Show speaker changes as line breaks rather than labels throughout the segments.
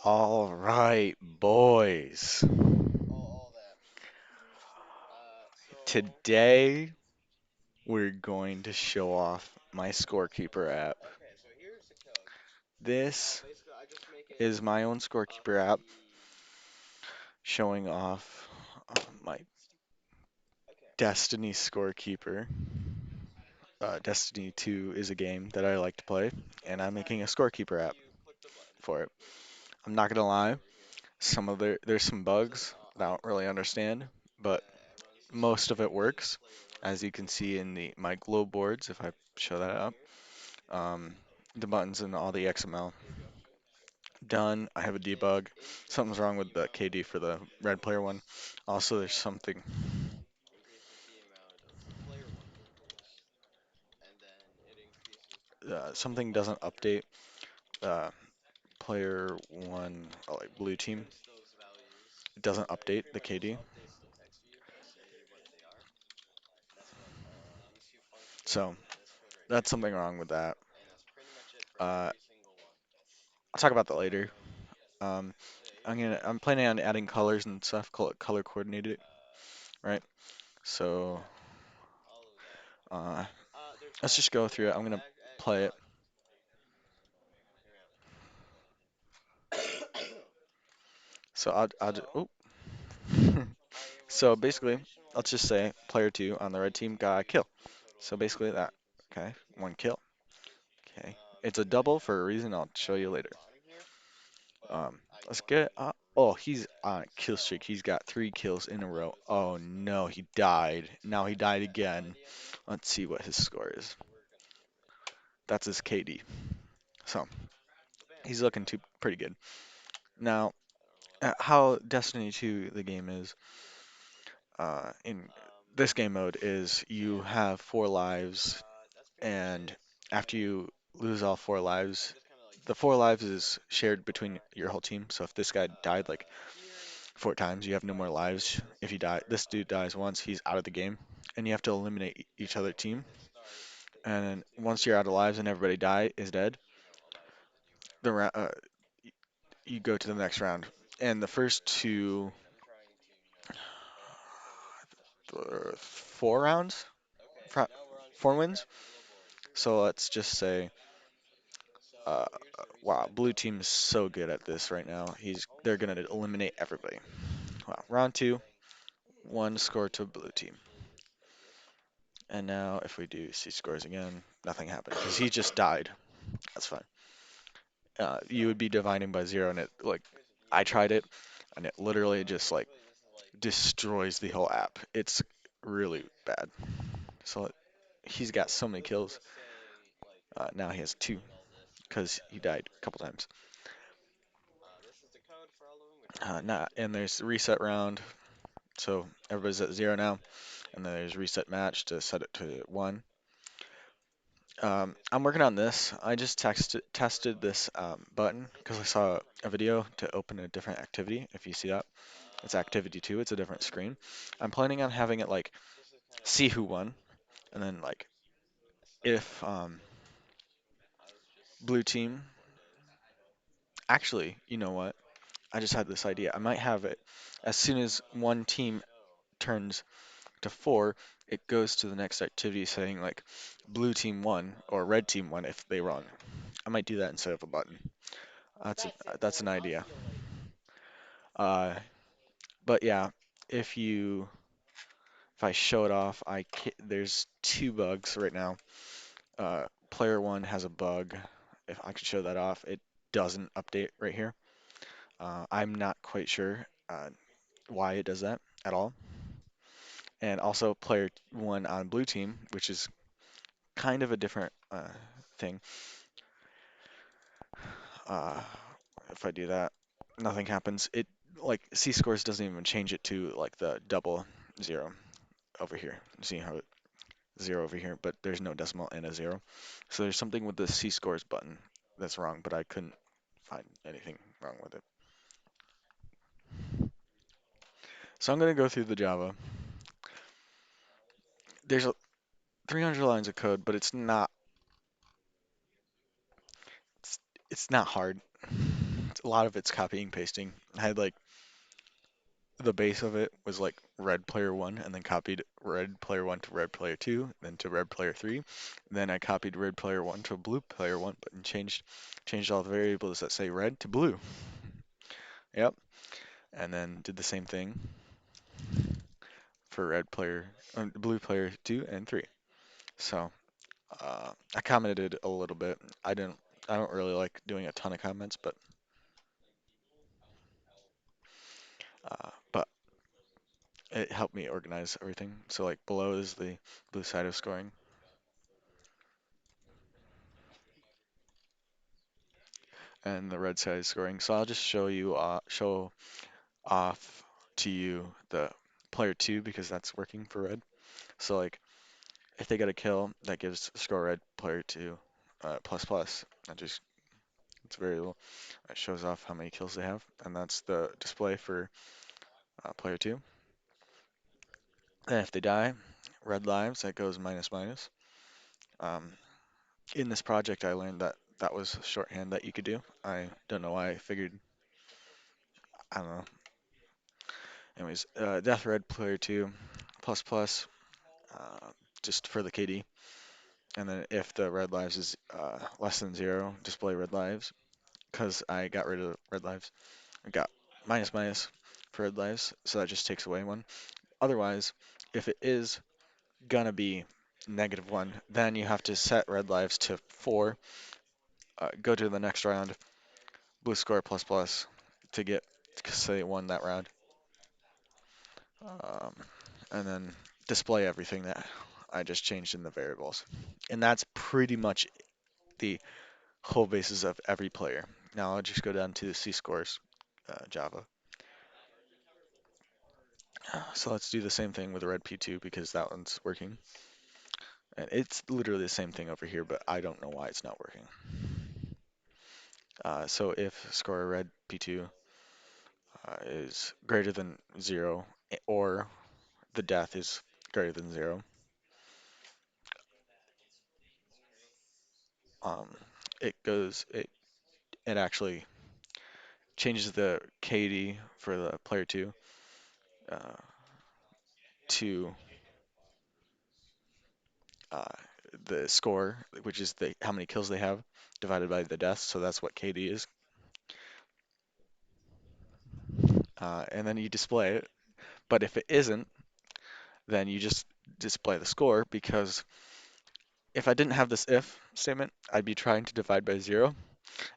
All right, boys. Today we're going to show off my Scorekeeper app. This is my own Scorekeeper app showing off my Destiny Scorekeeper. Destiny 2 is a game that I like to play, and I'm making a Scorekeeper app for it. I'm not gonna lie, there's some bugs that I don't really understand, but most of it works, as you can see in the my globe boards if I show that up. Um, the buttons and all the XML done. I have a debug. Something's wrong with the KD for the red player one. Also, there's something doesn't update. Uh, player one, like blue team, it doesn't update the KD. So that's something wrong with that. Uh, I'll talk about that later. Um, I'm planning on adding colors and stuff, color coordinated, right? So uh, let's just go through it. I'm gonna play it. So oh. So basically, let's just say player two on the red team got a kill. So basically that. Okay, one kill. Okay, it's a double for a reason I'll show you later. Let's get. Oh, he's on a kill streak. He's got 3 kills in a row. Oh no, he died. Now he died again. Let's see what his score is. That's his KD. So he's looking pretty good. Now, how Destiny 2 the game is in this game mode is you have 4 lives, and after you lose all 4 lives, the 4 lives is shared between your whole team. So if this guy died like 4 times, you have no more lives. If you die, this dude dies once, he's out of the game, and you have to eliminate each other team. And then once you're out of lives and everybody is dead, the you go to the next round. And the first two, 4 rounds, fro- 4 wins. So let's just say, uh, wow, blue team is so good at this right now. They're gonna eliminate everybody. Wow, round two, 1 score to blue team. And now if we do C scores again, nothing happened because he just died. That's fine. You would be dividing by 0, and it like I tried it, and it literally just like destroys the whole app. It's really bad. So he's got so many kills. Now he has 2 because he died a couple times. And there's reset round, so everybody's at 0 now, and then there's reset match to set it to 1. I'm working on this. I just tested this button because I saw a video to open a different activity. If you see that, it's activity 2. It's a different screen. I'm planning on having it like see who won, and then like if blue team. Actually, you know what? I just had this idea. I might have it as soon as one team turns to 4, it goes to the next activity saying like blue team won or red team won if they won. I might do that instead of a button. That's an idea. Uh, but yeah, if you if I show it off, there's 2 bugs right now. Player one has a bug. If I could show that off, it doesn't update right here. I'm not quite sure why it does that at all. And also player one on blue team, which is kind of a different thing. Uh, if I do that, nothing happens. It like C scores doesn't even change it to like the double 0 over here. See how 0 over here, but there's no decimal and a 0. So there's something with the C scores button that's wrong, but I couldn't find anything wrong with it. So I'm gonna go through the Java. There's 300 lines of code, but it's, it's not hard. a lot of it's copying pasting. I had like the base of it was like red player one, and then copied red player one to red player two, then to red player three. Then I copied red player one to blue player one, but changed all the variables that say red to blue. Yep, and then did the same thing for blue player two and three. So I commented a little bit. I don't really like doing a ton of comments, but it helped me organize everything. So like below is the blue side of scoring, and the red side is scoring. So I'll just show off to you the player two because that's working for red. So like if they get a kill, that gives score red player two plus plus. That just it's very low. It shows off how many kills they have, and that's the display for player two. And if they die, red lives, that goes minus minus. Um, in this project, I learned that that was shorthand that you could do. I don't know why I figured, I don't know. Anyways, death red player two plus plus, uh, just for the KD. And then if the red lives is less than zero, display red lives. Because I got rid of red lives, I got minus minus for red lives, so that just takes away one. Otherwise, if it is gonna be negative one, then you have to set red lives to four, go to the next round, blue score plus plus to get to say won that round, um, and then display everything that I just changed in the variables. And that's pretty much the whole basis of every player. Now I'll just go down to the C scores Java. So let's do the same thing with red P2 because that one's working. And it's literally the same thing over here, but I don't know why it's not working. So if score red P2 is greater than zero, or the death is greater than zero, um, it actually changes the KD for the player two uh, to uh, the score, which is how many kills they have divided by the deaths. So that's what KD is. And then you display it. But if it isn't, then you just display the score because if I didn't have this if statement, I'd be trying to divide by zero.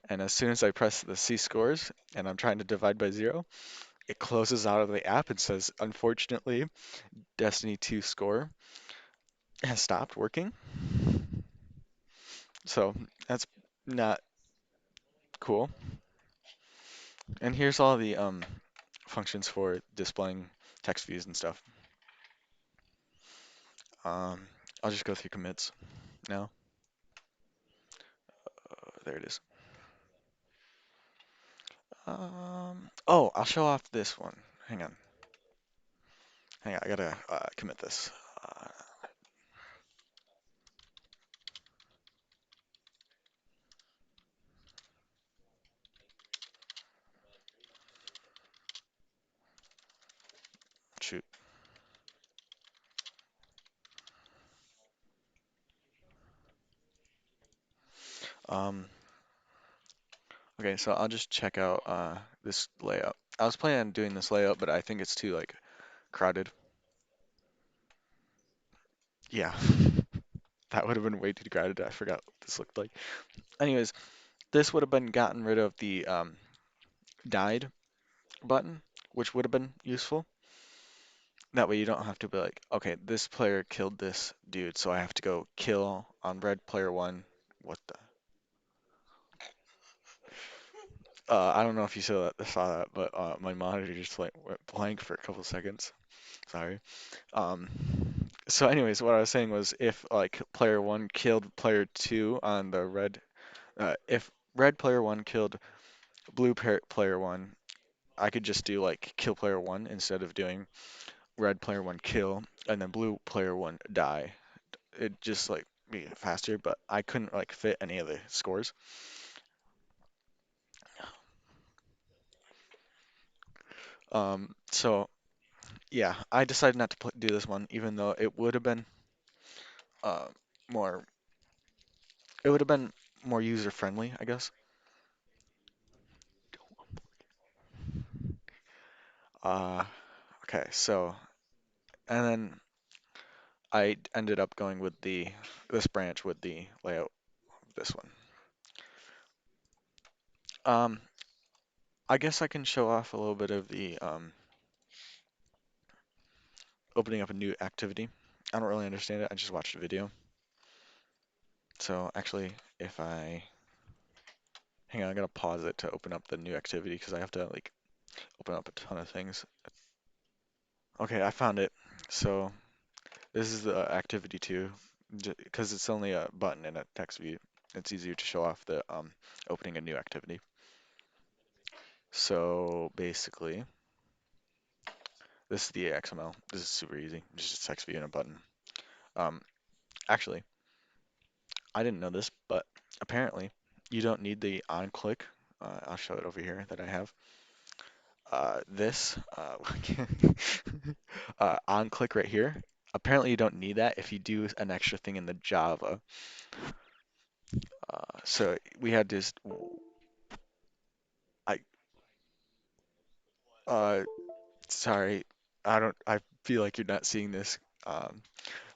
And as soon as I press the C scores and I'm trying to divide by zero, it closes out of the app and says, unfortunately, Destiny 2 score has stopped working. So that's not cool. And here's all the functions for displaying text views and stuff. Um, I'll just go through commits now. There it is. Oh, I'll show off this one. Hang on. Hang on, I gotta commit this. Uh, Shoot. Um, okay, so I'll just check out this layout. I was planning on doing this layout, but I think it's too like crowded. Yeah, that would have been way too crowded. I forgot what this looked like. Anyways, this would have been gotten rid of the died button, which would have been useful. That way you don't have to be like, okay, this player killed this dude, so I have to go kill on red player one. What the? I don't know if you saw that, but my monitor just like went blank for a couple seconds. Sorry. Um, so anyways, what I was saying was if like player one killed player two on the red, if red player one killed player one, I could just do like kill player one instead of doing red player one kill and then blue player one die. It just like be faster, but I couldn't like fit any of the scores. So yeah, I decided not to do this one, even though it would have been uh, more, it would have been more user friendly, I guess. Uh, okay, so and then I ended up going with the this branch with the layout of this one. Um, I guess I can show off a little bit of the opening up a new activity. I don't really understand it. I just watched a video. So actually, if I hang on, I'm gonna pause it to open up the new activity because I have to like open up a ton of things. Okay, I found it. So this is the activity two, because it's only a button in a text view. It's easier to show off the opening a new activity. So basically, this is the XML. This is super easy. It's just a text view and a button. Um, actually, I didn't know this, but apparently you don't need the on click. I'll show it over here that I have. This on click right here. Apparently you don't need that if you do an extra thing in the Java. So we had this. I uh sorry, I don't. I feel like you're not seeing this. Um,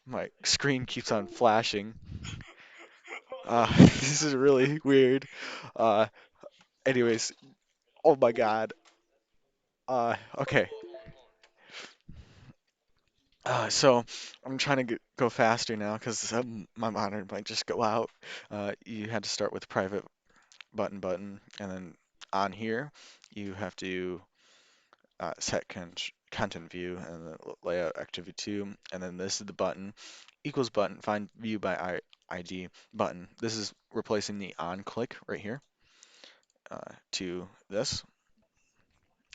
my screen keeps on flashing. This is really weird. Uh, anyways, oh my God. Okay. So I'm trying to go faster now because my monitor might just go out. You had to start with private button, and then on here you have to set content view and then layout activity two, and then this is the button equals button find view by ID button. This is replacing the on click right here to this.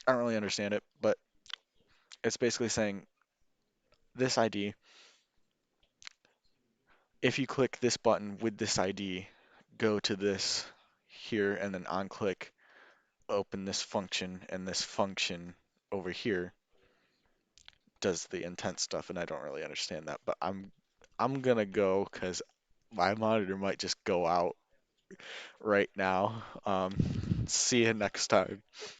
I don't really understand it, but it's basically saying this ID. If you click this button with this ID, go to this here and then on click, open this function, and this function over here does the intent stuff, and I don't really understand that, but I'm gonna go because my monitor might just go out right now. See you next time.